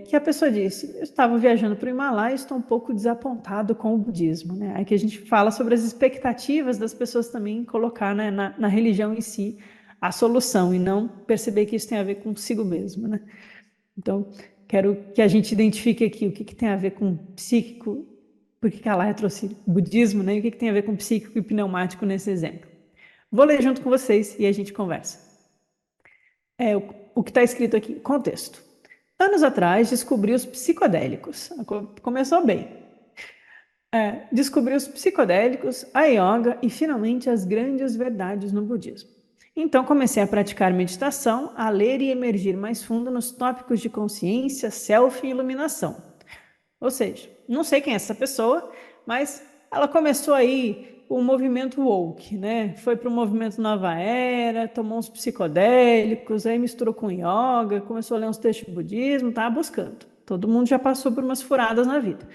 que a pessoa disse, eu estava viajando para o Himalaia e estou um pouco desapontado com o budismo. Né? Aí que a gente fala sobre as expectativas das pessoas também colocar, né, na religião em si a solução e não perceber que isso tem a ver consigo mesmo. Né? Então, quero que a gente identifique aqui o que tem a ver com psíquico, porque a Laia trouxe budismo, né? E o que tem a ver com psíquico e pneumático nesse exemplo. Vou ler junto com vocês e a gente conversa. O que está escrito aqui, contexto. Anos atrás, descobri os psicodélicos. Começou bem. Descobri os psicodélicos, a yoga e, finalmente, as grandes verdades no budismo. Então, comecei a praticar meditação, a ler e emergir mais fundo nos tópicos de consciência, self e iluminação. Ou seja, não sei quem é essa pessoa, mas ela começou aí o movimento woke, né? Foi para o movimento Nova Era, tomou uns psicodélicos, aí misturou com yoga, começou a ler uns textos de budismo, estava buscando. Todo mundo já passou por umas furadas na vida.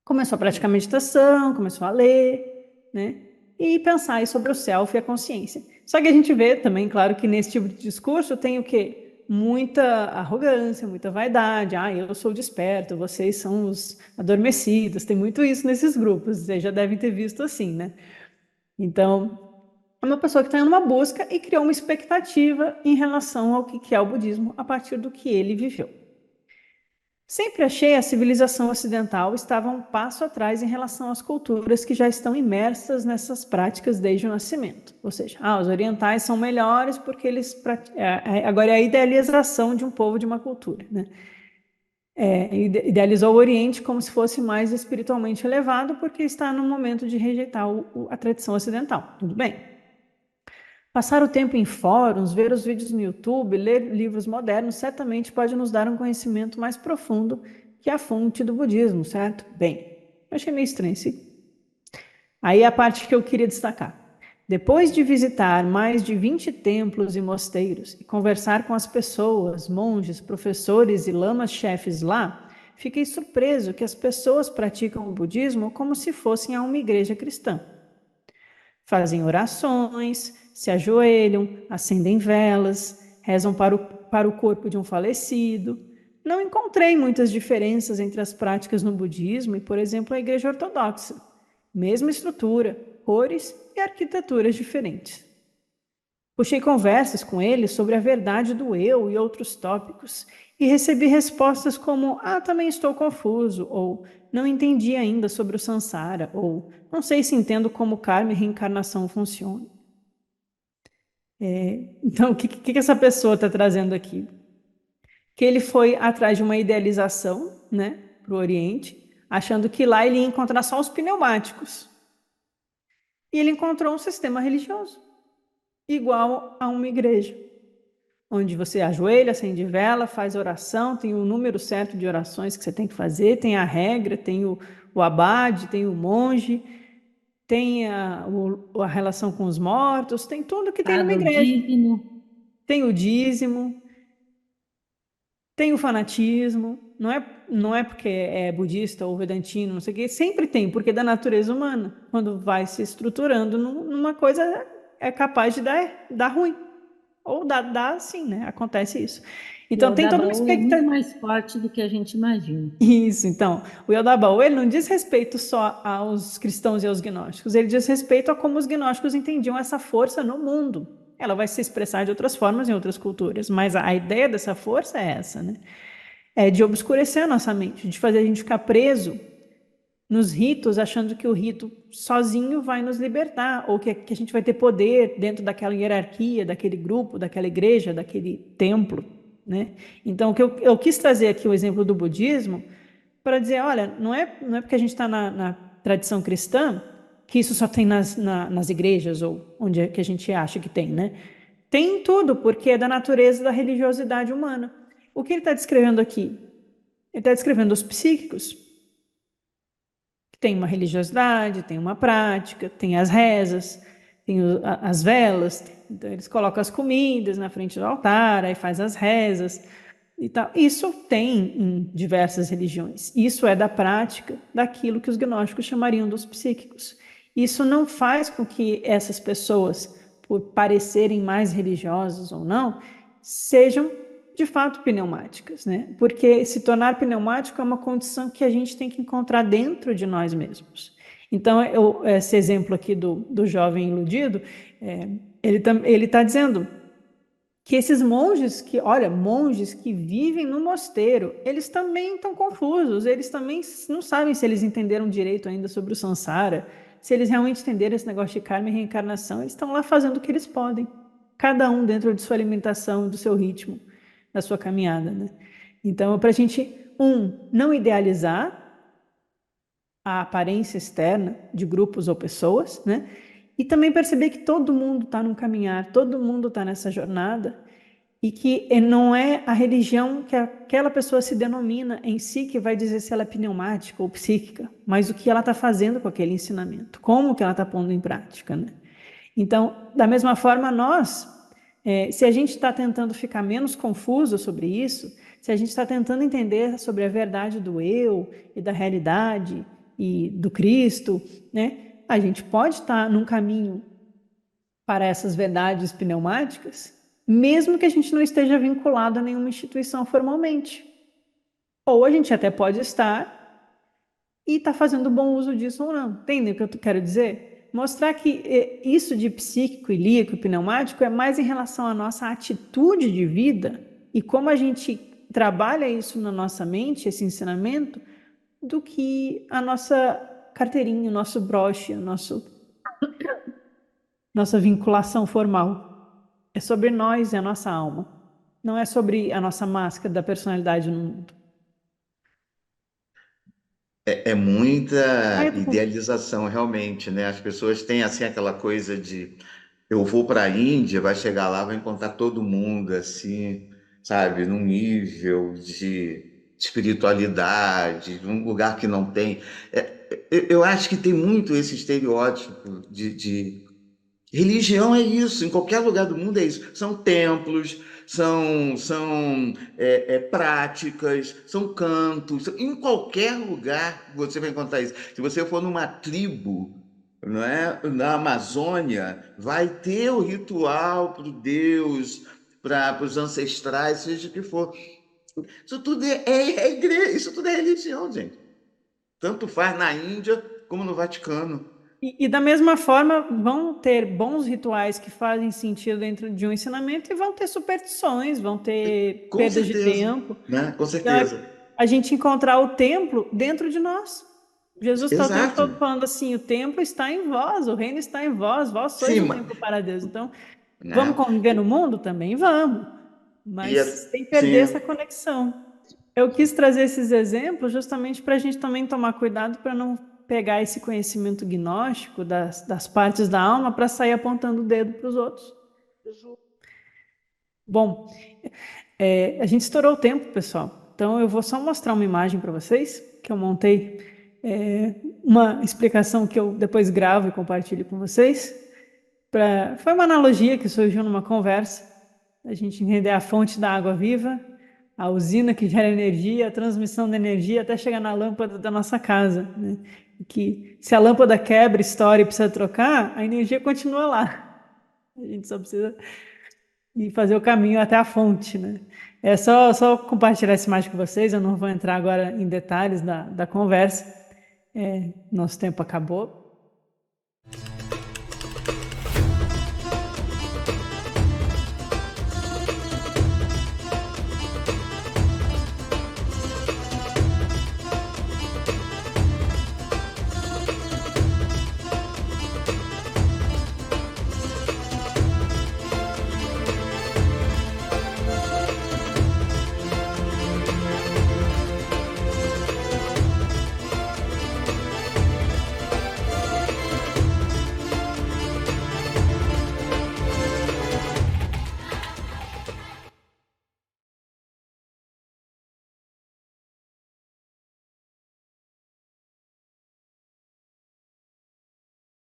Começou a praticar meditação, começou a ler, né? E pensar aí sobre o self e a consciência. Só que a gente vê também, claro, que nesse tipo de discurso tem o quê? Muita arrogância, muita vaidade. Eu sou desperto, vocês são os adormecidos. Tem muito isso nesses grupos, vocês já devem ter visto assim, né? Então, é uma pessoa que está em uma busca e criou uma expectativa em relação ao que é o budismo a partir do que ele viveu. Sempre achei a civilização ocidental estava um passo atrás em relação às culturas que já estão imersas nessas práticas desde o nascimento. Ou seja, os orientais são melhores porque eles... Agora é a idealização de um povo, de uma cultura. Né? Idealizou o Oriente como se fosse mais espiritualmente elevado porque está no momento de rejeitar a tradição ocidental. Tudo bem. Passar o tempo em fóruns, ver os vídeos no YouTube, ler livros modernos, certamente pode nos dar um conhecimento mais profundo que a fonte do budismo, certo? Bem, eu achei meio estranho isso. Aí a parte que eu queria destacar. Depois de visitar mais de 20 templos e mosteiros e conversar com as pessoas, monges, professores e lamas-chefes lá, fiquei surpreso que as pessoas praticam o budismo como se fossem a uma igreja cristã. Fazem orações, se ajoelham, acendem velas, rezam para o corpo de um falecido. Não encontrei muitas diferenças entre as práticas no budismo e, por exemplo, a igreja ortodoxa. Mesma estrutura, cores e arquiteturas diferentes. Puxei conversas com ele sobre a verdade do eu e outros tópicos e recebi respostas como: também estou confuso, ou não entendi ainda sobre o samsara, ou não sei se entendo como karma e reencarnação funcionam. Então, o que essa pessoa está trazendo aqui? Que ele foi atrás de uma idealização, né, para o Oriente, achando que lá ele ia encontrar só os pneumáticos. E ele encontrou um sistema religioso, igual a uma igreja, onde você ajoelha, acende vela, faz oração, tem o número certo de orações que você tem que fazer, tem a regra, tem o abade, tem o monge, tem a relação com os mortos, tem tudo que tem numa igreja. Tem o dízimo, tem o fanatismo, não é porque é budista ou vedantino, não sei o quê, sempre tem, porque é da natureza humana. Quando vai se estruturando numa coisa, é capaz de dar ruim. Ou dá sim, né? Acontece isso. Então tem toda uma expectativa. É muito mais forte do que a gente imagina. Isso, então. O Yodabaô, ele não diz respeito só aos cristãos e aos gnósticos, ele diz respeito a como os gnósticos entendiam essa força no mundo. Ela vai se expressar de outras formas em outras culturas, mas a ideia dessa força é essa, né? É de obscurecer a nossa mente, de fazer a gente ficar preso nos ritos, achando que o rito sozinho vai nos libertar, ou que a gente vai ter poder dentro daquela hierarquia, daquele grupo, daquela igreja, daquele templo, né? Então, o que eu quis trazer aqui o exemplo do budismo para dizer, olha, não é porque a gente está na tradição cristã que isso só tem nas igrejas, ou onde é que a gente acha que tem, né? Tem em tudo, porque é da natureza da religiosidade humana. O que ele está descrevendo aqui? Ele está descrevendo os psíquicos, que tem uma religiosidade, tem uma prática, tem as rezas, tem as velas, então eles colocam as comidas na frente do altar, aí faz as rezas e tal. Isso tem em diversas religiões. Isso é da prática daquilo que os gnósticos chamariam dos psíquicos. Isso não faz com que essas pessoas, por parecerem mais religiosas ou não, sejam de fato pneumáticas, né? Porque se tornar pneumático é uma condição que a gente tem que encontrar dentro de nós mesmos. Então, esse exemplo aqui do jovem iludido, ele está dizendo que esses monges que vivem no mosteiro, eles também estão confusos, eles também não sabem se eles entenderam direito ainda sobre o samsara, se eles realmente entenderam esse negócio de karma e reencarnação, eles estão lá fazendo o que eles podem, cada um dentro de sua alimentação, do seu ritmo, da sua caminhada, né? Então, para a gente, não idealizar a aparência externa de grupos ou pessoas, né? E também perceber que todo mundo está num caminhar, todo mundo está nessa jornada, e que não é a religião que aquela pessoa se denomina em si que vai dizer se ela é pneumática ou psíquica, mas o que ela está fazendo com aquele ensinamento, como que ela está pondo em prática, né? Então, da mesma forma, nós, se a gente está tentando ficar menos confuso sobre isso, se a gente está tentando entender sobre a verdade do eu e da realidade e do Cristo, né? A gente pode estar num caminho para essas verdades pneumáticas, mesmo que a gente não esteja vinculado a nenhuma instituição formalmente. Ou a gente até pode estar e está fazendo bom uso disso ou não. Entendem o que eu quero dizer? Mostrar que isso de psíquico, ilíaco e pneumático é mais em relação à nossa atitude de vida e como a gente trabalha isso na nossa mente, esse ensinamento, do que a nossa carteirinha, o nosso broche, nossa vinculação formal. É sobre nós e a nossa alma. Não é sobre a nossa máscara da personalidade no mundo. É muita idealização, realmente, né? As pessoas têm, assim, aquela coisa de eu vou para a Índia, vai chegar lá, vai encontrar todo mundo, assim, sabe? Num nível de espiritualidade, num lugar que não tem. Eu acho que tem muito esse estereótipo Religião é isso, em qualquer lugar do mundo é isso. São templos, são práticas, são cantos. Em qualquer lugar você vai encontrar isso. Se você for numa tribo, não é? Na Amazônia, vai ter o ritual para o Deus, para os ancestrais, seja o que for. Isso tudo é igreja, isso tudo é religião, gente. Tanto faz na Índia como no Vaticano. E da mesma forma, vão ter bons rituais que fazem sentido dentro de um ensinamento e vão ter superstições, vão ter Com perdas de certeza, tempo. né? Com Então, é certeza. a gente encontrar o templo dentro de nós. Jesus está o tempo Exato. todo falando assim: o templo está em vós, o reino está em vós, vós sois Sim, um templo para Deus. Então, vamos né? conviver no mundo? Também vamos, E mas é- sem perder sim, essa conexão. Eu quis trazer esses exemplos justamente para a gente também tomar cuidado para não pegar esse conhecimento gnóstico das partes da alma para sair apontando o dedo para os outros. Bom, a gente estourou o tempo, pessoal. Então eu vou só mostrar uma imagem para vocês que eu montei, uma explicação que eu depois gravo e compartilho com vocês. Foi uma analogia que surgiu numa conversa, a gente entender a fonte da água viva, a usina que gera energia, a transmissão da energia até chegar na lâmpada da nossa casa, né? Que se a lâmpada quebra, estoura e precisa trocar, a energia continua lá. A gente só precisa ir fazer o caminho até a fonte, né? É só compartilhar essa imagem com vocês, eu não vou entrar agora em detalhes da conversa. Nosso tempo acabou.